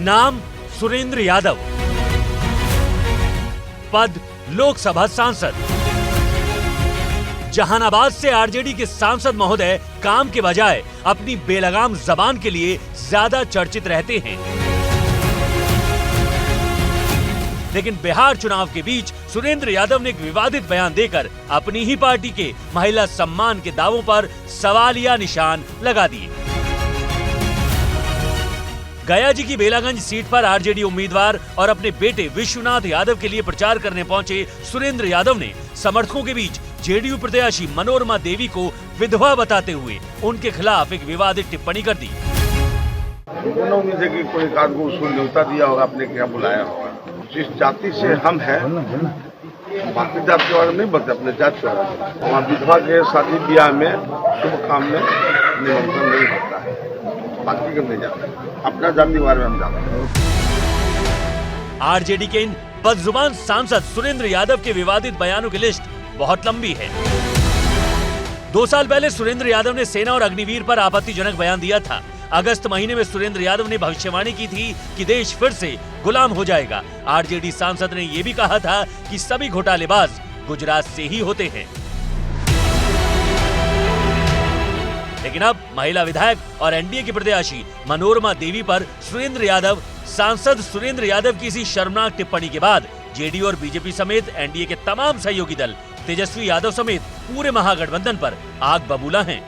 नाम सुरेंद्र यादव, पद लोकसभा सांसद। जहानाबाद से आरजेडी के सांसद महोदय काम के बजाय अपनी बेलगाम जबान के लिए ज्यादा चर्चित रहते हैं, लेकिन बिहार चुनाव के बीच सुरेंद्र यादव ने एक विवादित बयान देकर अपनी ही पार्टी के महिला सम्मान के दावों पर सवालिया निशान लगा दिए। गया जी की बेलागंज सीट पर आरजेडी उम्मीदवार और अपने बेटे विश्वनाथ यादव के लिए प्रचार करने पहुंचे सुरेंद्र यादव ने समर्थकों के बीच जेडीयू प्रत्याशी मनोरमा देवी को विधवा बताते हुए उनके खिलाफ एक विवादित टिप्पणी कर दी। उम्मीद है कि कोई कार्य को उसको न्योता दिया होगा, आपने क्या बुलाया होगा। जिस जाति से हम हैं, बाकी जात के बारे में नहीं बता, अपने जात के बारे में। वहाँ विधवा के शादी ब्याह में शुभ काम में निमंत्रण नहीं होता है, बाकी का नहीं जाते, अपना जाति के बारे में हम जानते हैं। आरजेडी के इन बदजुबान सांसद सुरेंद्र यादव के विवादित बयानों की लिस्ट बहुत लंबी है। 2 साल पहले सुरेंद्र यादव ने सेना और अग्निवीर पर आपत्तिजनक बयान दिया था। अगस्त महीने में सुरेंद्र यादव ने भविष्यवाणी की थी कि देश फिर से गुलाम हो जाएगा। आरजेडी सांसद ने यह भी कहा था कि सभी घोटालेबाज गुजरात से ही होते हैं। लेकिन अब महिला विधायक और एनडीए की प्रत्याशी मनोरमा देवी पर सुरेंद्र यादव, सांसद सुरेंद्र यादव की इसी शर्मनाक टिप्पणी के बाद जेडीयू और बीजेपी समेत एनडीए के तमाम सहयोगी दल तेजस्वी यादव समेत पूरे महागठबंधन पर आग बबूला हैं।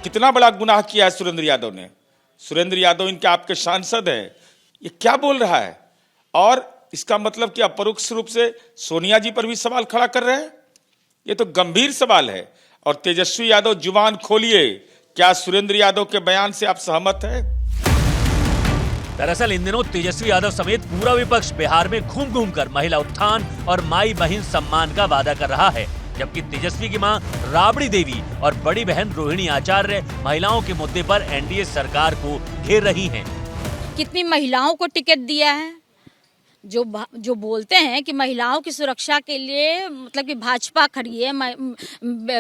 कितना बड़ा गुनाह किया है सुरेंद्र यादव ने। सुरेंद्र यादव इनके आपके सांसद हैं, ये क्या बोल रहा है? और इसका मतलब कि अपरोक्ष रूप से सोनिया जी पर भी सवाल खड़ा कर रहे हैं। ये तो गंभीर सवाल है। और तेजस्वी यादव जुबान खोलिए, क्या सुरेंद्र यादव के बयान से आप सहमत हैं? दरअसल इन दिनों तेजस्वी यादव समेत पूरा विपक्ष बिहार में घूम घूम कर महिला उत्थान और माई बहन सम्मान का वादा कर रहा है, जबकि तेजस्वी की मां राबड़ी देवी और बड़ी बहन रोहिणी आचार्य महिलाओं के मुद्दे पर एनडीए सरकार को घेर रही हैं। कितनी महिलाओं को टिकट दिया है, जो बोलते हैं कि महिलाओं की सुरक्षा के लिए मतलब कि भाजपा खड़ी है,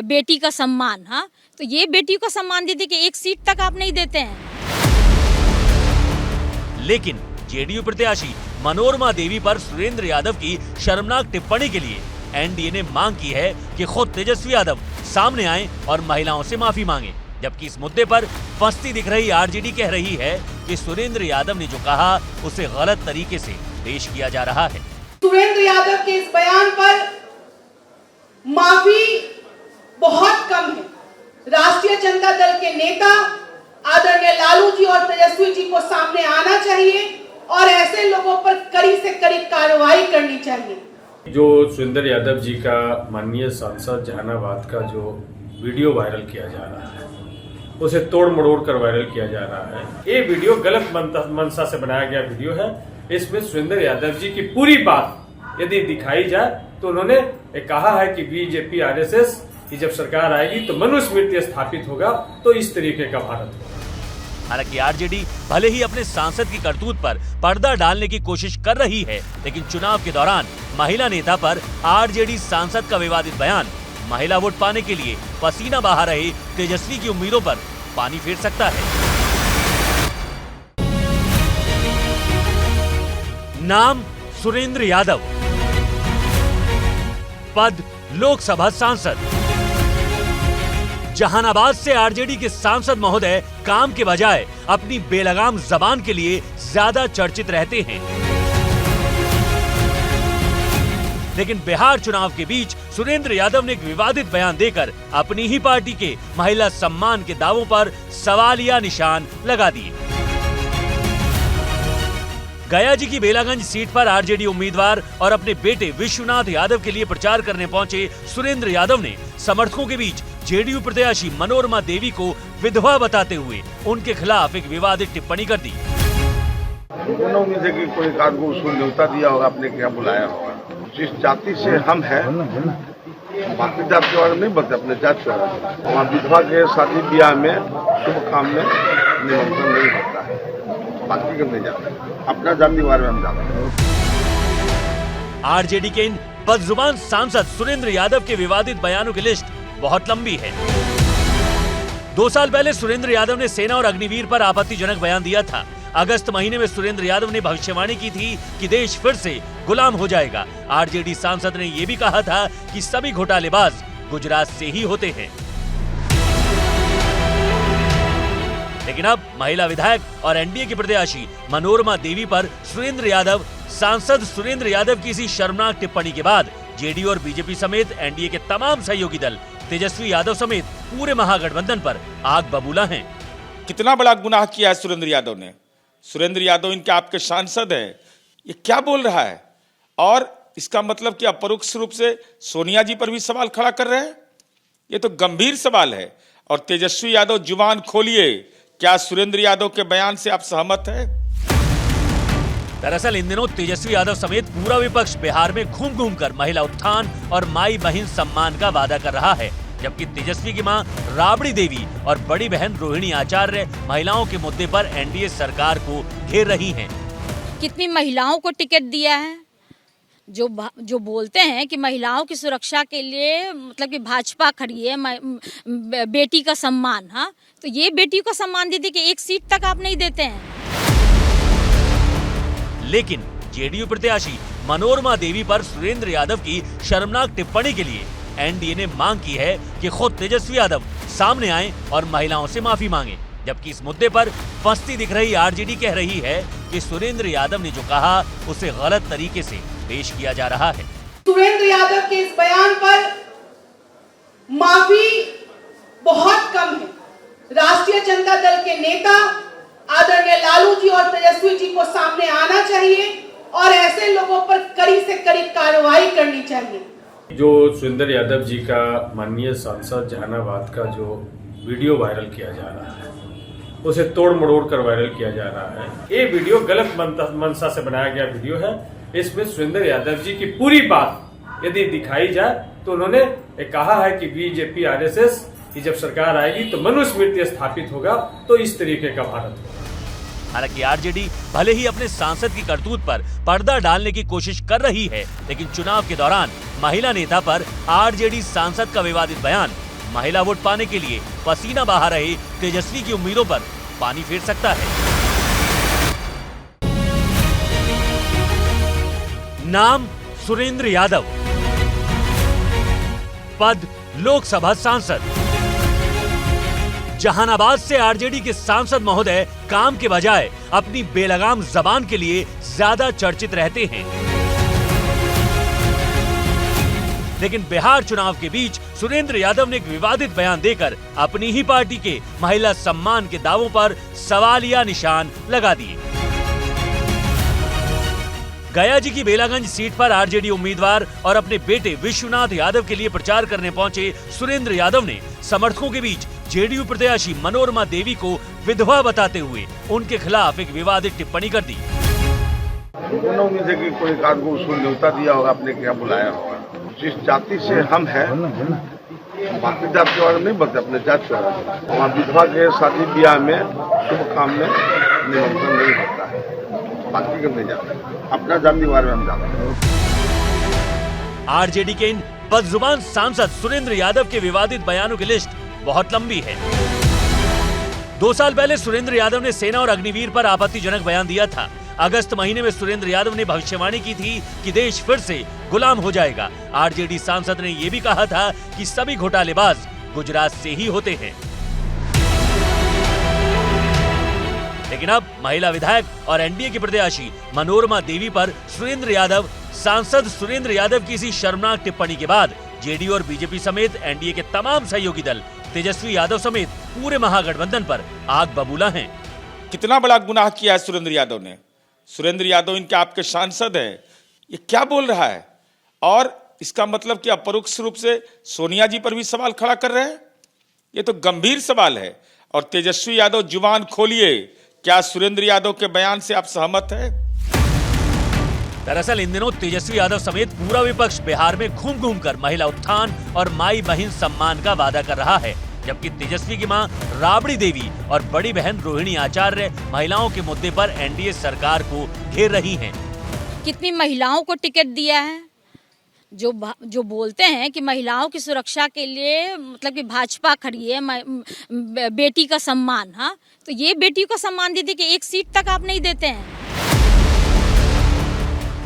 बेटी का सम्मान। हाँ, तो ये बेटी को सम्मान देते कि एक सीट तक आप नहीं देते हैं। लेकिन जेडीयू प्रत्याशी मनोरमा देवी पर सुरेंद्र यादव की शर्मनाक टिप्पणी के लिए एनडीए ने मांग की है कि खुद तेजस्वी यादव सामने आएं और महिलाओं से माफी मांगे, जबकि इस मुद्दे पर फंसती दिख रही आरजेडी कह रही है कि सुरेंद्र यादव ने जो कहा उसे गलत तरीके से पेश किया जा रहा है। सुरेंद्र यादव के इस बयान पर माफी बहुत कम है। राष्ट्रीय जनता दल के नेता आदरणीय लालू जी और तेजस्वी जी को सामने आना चाहिए और ऐसे लोगों पर कड़ी से कड़ी कार्रवाई करनी चाहिए। जो सुरेंद्र यादव जी का माननीय सांसद जहानाबाद का जो वीडियो वायरल किया जा रहा है, उसे तोड़ मरोड़ कर वायरल किया जा रहा है। ये वीडियो गलत मंशा से बनाया गया वीडियो है। इसमें सुरेंद्र यादव जी की पूरी बात यदि दिखाई जाए तो उन्होंने कहा है कि बीजेपी आरएसएस की जब सरकार आएगी तो मनुस्मृति स्थापित होगा, तो इस तरीके का भारत होगा। हालांकि आरजेडी भले ही अपने सांसद की करतूत पर पर्दा डालने की कोशिश कर रही है, लेकिन चुनाव के दौरान महिला नेता पर आरजेडी सांसद का विवादित बयान महिला वोट पाने के लिए पसीना बहा रहे तेजस्वी की उम्मीदों पर पानी फेर सकता है। नाम सुरेंद्र यादव, पद लोकसभा सांसद। जहानाबाद से आरजेडी के सांसद महोदय काम के बजाय अपनी बेलगाम जबान के लिए ज्यादा चर्चित रहते हैं, लेकिन बिहार चुनाव के बीच सुरेंद्र यादव ने एक विवादित बयान देकर अपनी ही पार्टी के महिला सम्मान के दावों पर सवालिया निशान लगा दिए। गया जी की बेलागंज सीट पर आरजेडी उम्मीदवार और अपने बेटे विश्वनाथ यादव के लिए प्रचार करने पहुंचे सुरेंद्र यादव ने समर्थकों के बीच जेडीयू प्रत्याशी मनोरमा देवी को विधवा बताते हुए उनके खिलाफ एक विवादित टिप्पणी कर दी। उम्मीद है कि कोई कार्य को उसको न्योता दिया होगा, आपने क्या बुलाया होगा। जिस जाति से हम हैं, बाकी जात के बारे में नहीं बता, अपने जात के बारे में। वहाँ विधवा के शादी ब्याह में शुभ काम में निमंत्रण नहीं होता है, बाकी का नहीं जाते, अपना जाति के बारे में हम जानते हैं। आरजेडी के इन बदजुबान सांसद सुरेंद्र यादव के विवादित बयानों की लिस्ट बहुत लंबी है। 2 साल पहले सुरेंद्र यादव ने सेना और अग्निवीर पर आपत्तिजनक बयान दिया था। अगस्त महीने में सुरेंद्र यादव ने भविष्यवाणी की थी कि देश फिर से गुलाम हो जाएगा। आरजेडी सांसद ने ये भी कहा था कि सभी घोटालेबाज गुजरात से ही होते हैं। लेकिन अब महिला विधायक और एनडीए की प्रत्याशी मनोरमा देवी पर सांसद सुरेंद्र यादव की इसी शर्मनाक टिप्पणी के बाद जेडीयू और बीजेपी समेत एनडीए के तमाम सहयोगी दल तेजस्वी यादव समेत पूरे महागठबंधन पर आग बबूला हैं। कितना बड़ा गुनाह किया है सुरेंद्र यादव ने। सुरेंद्र यादव इनके आपके सांसद हैं, ये क्या बोल रहा है? और इसका मतलब कि अपरोक्ष रूप से सोनिया जी पर भी सवाल खड़ा कर रहे हैं। ये तो गंभीर सवाल है। और तेजस्वी यादव जुबान खोलिए, क्या सुरेंद्र यादव के बयान से आप सहमत हैं? दरअसल इन दिनों तेजस्वी यादव समेत पूरा विपक्ष बिहार में घूम घूम कर महिला उत्थान और माई बहन सम्मान का वादा कर रहा है, जबकि तेजस्वी की मां राबड़ी देवी और बड़ी बहन रोहिणी आचार्य महिलाओं के मुद्दे पर एनडीए सरकार को घेर रही हैं। कितनी महिलाओं को टिकट दिया है, जो बोलते हैं कि महिलाओं की सुरक्षा के लिए मतलब कि भाजपा खड़ी है, बेटी का सम्मान। हाँ, तो ये बेटी का सम्मान देते कि एक सीट तक आप नहीं देते हैं। लेकिन जेडीयू प्रत्याशी मनोरमा देवी पर सुरेंद्र यादव की शर्मनाक टिप्पणी के लिए एनडीए ने मांग की है कि खुद तेजस्वी यादव सामने आएं और महिलाओं से माफी मांगे। जबकि इस मुद्दे पर फंसती दिख रही आरजेडी कह रही है कि सुरेंद्र यादव ने जो कहा उसे गलत तरीके से पेश किया जा रहा है। सुरेंद्र यादव के इस बयान पर माफी बहुत कम है। राष्ट्रीय जनता दल के नेता आदरणीय लालू जी और तेजस्वी जी को सामने आना चाहिए और ऐसे लोगों पर कड़ी से कड़ी कार्रवाई करनी चाहिए। जो सुरेंद्र यादव जी का माननीय सांसद जहानाबाद का जो वीडियो वायरल किया जा रहा है, उसे तोड़ मड़ोड़ कर वायरल किया जा रहा है। ये वीडियो गलत मंशा से बनाया गया वीडियो है। इसमें सुरेंद्र यादव जी की पूरी बात यदि दिखाई जाए तो उन्होंने कहा है कि बीजेपी आरएसएस की जब सरकार आएगी तो मनुस्मृति स्थापित होगा, तो इस तरीके का भारत होगा। हालांकि आरजेडी भले ही अपने सांसद की करतूत पर पर्दा डालने की कोशिश कर रही है, लेकिन चुनाव के दौरान महिला नेता पर आरजेडी सांसद का विवादित बयान महिला वोट पाने के लिए पसीना बहा रहे तेजस्वी की उम्मीदों पर पानी फेर सकता है। नाम सुरेंद्र यादव, पद लोकसभा सांसद। जहानाबाद से आरजेडी के सांसद महोदय काम के बजाय अपनी बेलगाम जबान के लिए ज्यादा चर्चित रहते हैं। लेकिन बिहार चुनाव के बीच सुरेंद्र यादव ने एक विवादित बयान देकर अपनी ही पार्टी के महिला सम्मान के दावों पर सवालिया निशान लगा दिए। गया जी की बेलागंज सीट पर आरजेडी उम्मीदवार और अपने बेटे विश्वनाथ यादव के लिए प्रचार करने पहुंचे सुरेंद्र यादव ने समर्थकों के बीच जेडीयू प्रत्याशी मनोरमा देवी को विधवा बताते हुए उनके खिलाफ एक विवादित टिप्पणी कर दी। उन्होंने उम्मीद है कि कोई एक आदमी उसको न्योता दिया होगा, अपने क्या बुलाया होगा। जिस जाति से हम हैं, बाकी जात के बारे में नहीं बता, अपने जात के बारे में। वहाँ विधवा के शादी ब्याह में शुभ काम में निमंत्रण नहीं होता है, बाकी के नहीं जाते, अपना जाति के बारे में हम जानते हैं। आरजेडी के इन बदजुबान सांसद सुरेंद्र यादव के विवादित बयानों की लिस्ट बहुत लंबी है। 2 साल पहले सुरेंद्र यादव ने सेना और अग्निवीर पर आपत्तिजनक बयान दिया था। अगस्त महीने में सुरेंद्र यादव ने भविष्यवाणी की थी कि देश फिर से गुलाम हो जाएगा। आरजेडी सांसद ने यह भी कहा था कि सभी घोटालेबाज गुजरात से ही होते हैं। लेकिन अब महिला विधायक और एनडीए की प्रत्याशी मनोरमा देवी पर सांसद सुरेंद्र यादव की इसी शर्मनाक टिप्पणी के बाद जेडीयू और बीजेपी समेत एनडीए के तमाम सहयोगी दल तेजस्वी यादव समेत पूरे महागठबंधन पर आग बबूला हैं। कितना बड़ा गुनाह किया है सुरेंद्र यादव ने। सुरेंद्र यादव इनके आपके सांसद हैं, ये क्या बोल रहा है? और इसका मतलब कि अपरोक्ष रूप से सोनिया जी पर भी सवाल खड़ा कर रहे हैं। ये तो गंभीर सवाल है। और तेजस्वी यादव जुबान खोलिए, क्या सुरेंद्र यादव के बयान से आप सहमत हैं? दरअसल इन दिनों तेजस्वी यादव समेत पूरा विपक्ष बिहार में घूम घूम कर महिला उत्थान और माई बहन सम्मान का वादा कर रहा है, जबकि तेजस्वी की मां राबड़ी देवी और बड़ी बहन रोहिणी आचार्य महिलाओं के मुद्दे पर एनडीए सरकार को घेर रही हैं। कितनी महिलाओं को टिकट दिया है, जो बोलते हैं कि महिलाओं की सुरक्षा के लिए मतलब कि भाजपा खड़ी है, बेटी का सम्मान, हाँ, तो ये बेटी को सम्मान देते कि एक सीट तक आप नहीं देते हैं।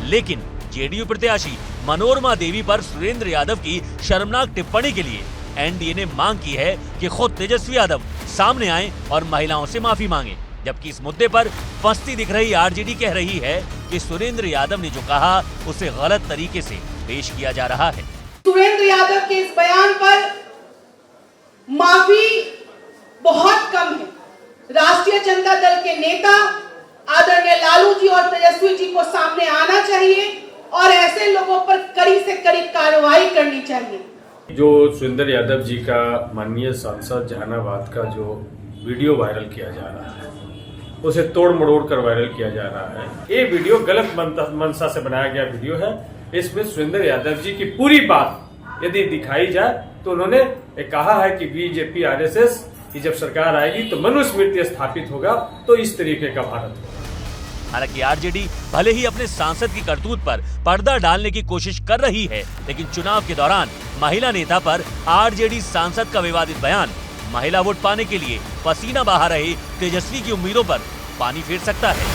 लेकिन जेडीयू प्रत्याशी मनोरमा देवी पर सुरेंद्र यादव की शर्मनाक टिप्पणी के लिए एनडीए ने मांग की है कि खुद तेजस्वी यादव सामने आएं और महिलाओं से माफी मांगे, जबकि इस मुद्दे पर फंसती दिख रही आरजेडी कह रही है कि सुरेंद्र यादव ने जो कहा उसे गलत तरीके से पेश किया जा रहा है। सुरेंद्र यादव के इस बयान पर माफी बहुत कम है। राष्ट्रीय जनता दल के नेता आदरणीय लालू जी और तेजस्वी जी को सामने आना चाहिए और ऐसे लोगों पर कड़ी से कड़ी कार्रवाई करनी चाहिए। जो सुरेंद्र यादव जी का माननीय सांसद जहानाबाद का जो वीडियो वायरल किया जा रहा है, उसे तोड़ मड़ोड़ कर वायरल किया जा रहा है। ये वीडियो गलत मंशा से बनाया गया वीडियो है। इसमें सुरेंद्र यादव जी की पूरी बात यदि दिखाई जाए तो उन्होंने कहा है कि बीजेपी आरएसएस की जब सरकार आएगी तो मनुस्मृति स्थापित होगा, तो इस तरीके का भारत होगा। हालांकि आरजेडी भले ही अपने सांसद की करतूत पर पर्दा डालने की कोशिश कर रही है, लेकिन चुनाव के दौरान महिला नेता पर आरजेडी सांसद का विवादित बयान महिला वोट पाने के लिए पसीना बहा रहे तेजस्वी की उम्मीदों पर पानी फेर सकता है।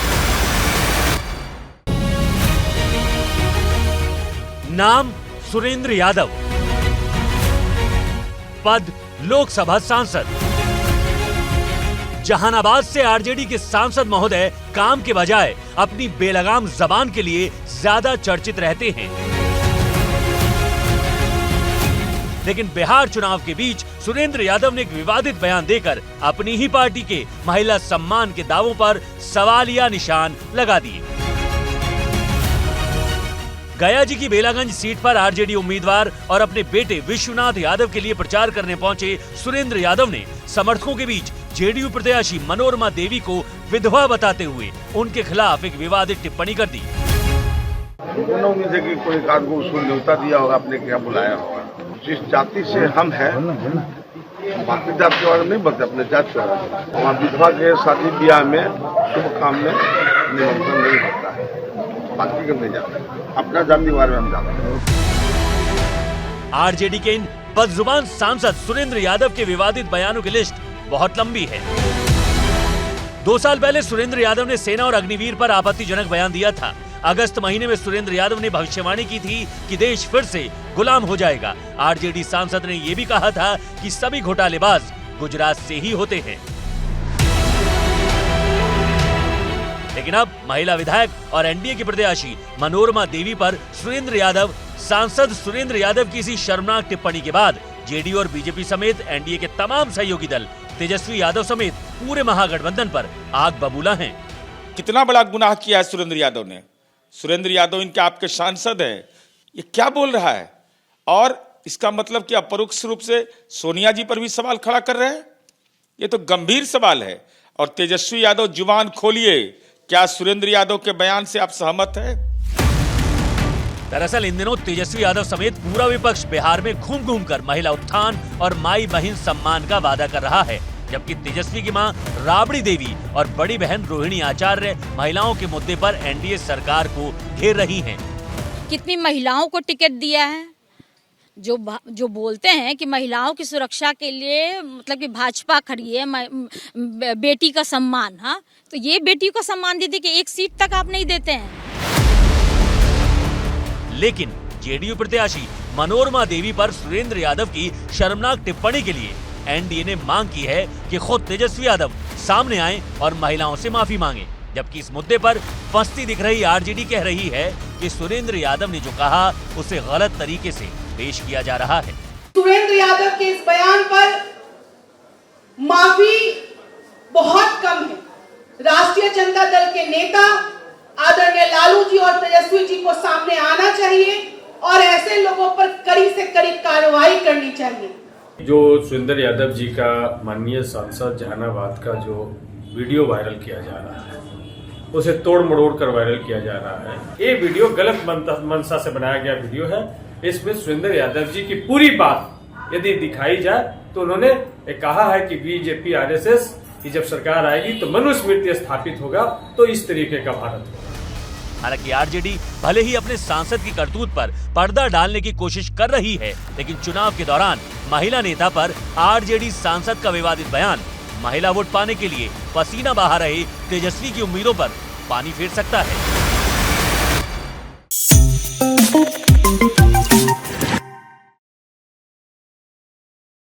नाम सुरेंद्र यादव, पद लोकसभा सांसद। जहानाबाद से आरजेडी के सांसद महोदय काम के बजाय अपनी बेलगाम जबान के लिए ज्यादा चर्चित रहते हैं, लेकिन बिहार चुनाव के बीच सुरेंद्र यादव ने एक विवादित बयान देकर अपनी ही पार्टी के महिला सम्मान के दावों पर सवालिया निशान लगा दिए। गया जी की बेलागंज सीट पर आरजेडी उम्मीदवार और अपने बेटे विश्वनाथ यादव के लिए प्रचार करने पहुंचे सुरेंद्र यादव ने समर्थकों के बीच जेडीयू प्रत्याशी मनोरमा देवी को विधवा बताते हुए उनके खिलाफ एक विवादित टिप्पणी कर दी। मुझे न उम्मीद है कि कोई एक आदमी उसको न्योता दिया होगा, अपने क्या बुलाया होगा। जिस जाति से हम हैं, बाकी जाति के बारे में नहीं बोलते, अपने जाति के बारे में। वहाँ विधवा के शादी ब्याह में शुभ काम में निमंत्रण नहीं होता है, बाकी के नहीं जाते, अपना जाति के बारे में हम जानते हैं। आरजेडी के इन बदजुबान सांसद सुरेंद्र यादव के विवादित बयानों की लिस्ट बहुत लंबी है। 2 साल पहले सुरेंद्र यादव ने सेना और अग्निवीर पर आपत्तिजनक बयान दिया था। अगस्त महीने में सुरेंद्र यादव ने भविष्यवाणी की थी कि देश फिर से गुलाम हो जाएगा। आरजेडी सांसद ने यह भी कहा था कि सभी घोटालेबाज गुजरात से ही होते हैं। लेकिन अब महिला विधायक और एनडीए की प्रत्याशी मनोरमा देवी पर सुरेंद्र यादव, सांसद सुरेंद्र यादव की इसी शर्मनाक टिप्पणी के बाद जेडीयू और बीजेपी समेत एनडीए के तमाम सहयोगी दल तेजस्वी यादव समेत पूरे महागठबंधन पर आग बबूला हैं। कितना बड़ा गुनाह किया है सुरेंद्र यादव ने। सुरेंद्र यादव इनके आपके सांसद है, ये क्या बोल रहा है? और इसका मतलब कि अपरोक्ष रूप से सोनिया जी पर भी सवाल खड़ा कर रहे हैं। ये तो गंभीर सवाल है। और तेजस्वी यादव जुबान खोलिए, क्या सुरेंद्र यादव के बयान से आप सहमत हैं? दरअसल इन दिनों तेजस्वी यादव समेत पूरा विपक्ष बिहार में घूम घूम कर महिला उत्थान और माई बहन सम्मान का वादा कर रहा है, जबकि तेजस्वी की मां राबड़ी देवी और बड़ी बहन रोहिणी आचार्य महिलाओं के मुद्दे पर एनडीए सरकार को घेर रही हैं। कितनी महिलाओं को टिकट दिया है। जो बोलते हैं कि महिलाओं की सुरक्षा के लिए मतलब कि भाजपा खड़ी है, बेटी का सम्मान, हाँ, तो ये बेटी को सम्मान देते कि एक सीट तक आप नहीं देते हैं। लेकिन जेडीयू प्रत्याशी मनोरमा देवी पर सुरेंद्र यादव की शर्मनाक टिप्पणी के लिए एनडीए ने मांग की है कि खुद तेजस्वी यादव सामने आएं और महिलाओं से माफी मांगे, जबकि इस मुद्दे पर फंसती दिख रही आरजेडी कह रही है कि सुरेंद्र यादव ने जो कहा उसे गलत तरीके से पेश किया जा रहा है। सुरेंद्र यादव के इस बयान पर माफी बहुत कम है। राष्ट्रीय जनता दल के नेता आदरणीय लालू जी और तेजस्वी जी को सामने आना चाहिए और ऐसे लोगों पर कड़ी से कड़ी कार्रवाई करनी चाहिए। जो सुरेंद्र यादव जी का माननीय सांसद जहानाबाद का जो वीडियो वायरल किया जा रहा है, उसे तोड़ मड़ोड़ कर वायरल किया जा रहा है। ये वीडियो गलत मंशा से बनाया गया वीडियो है। इसमें सुरेंद्र यादव जी की पूरी बात यदि दिखाई जाए तो उन्होंने कहा है कि बीजेपी आरएसएस की जब सरकार आएगी तो मनुस्मृति स्थापित होगा, तो इस तरीके का भारत होगा। हालांकि आरजेडी भले ही अपने सांसद की करतूत पर पर्दा डालने की कोशिश कर रही है, लेकिन चुनाव के दौरान महिला नेता पर आरजेडी सांसद का विवादित बयान महिला वोट पाने के लिए पसीना बहा रहे तेजस्वी की उम्मीदों पर पानी फेर सकता है।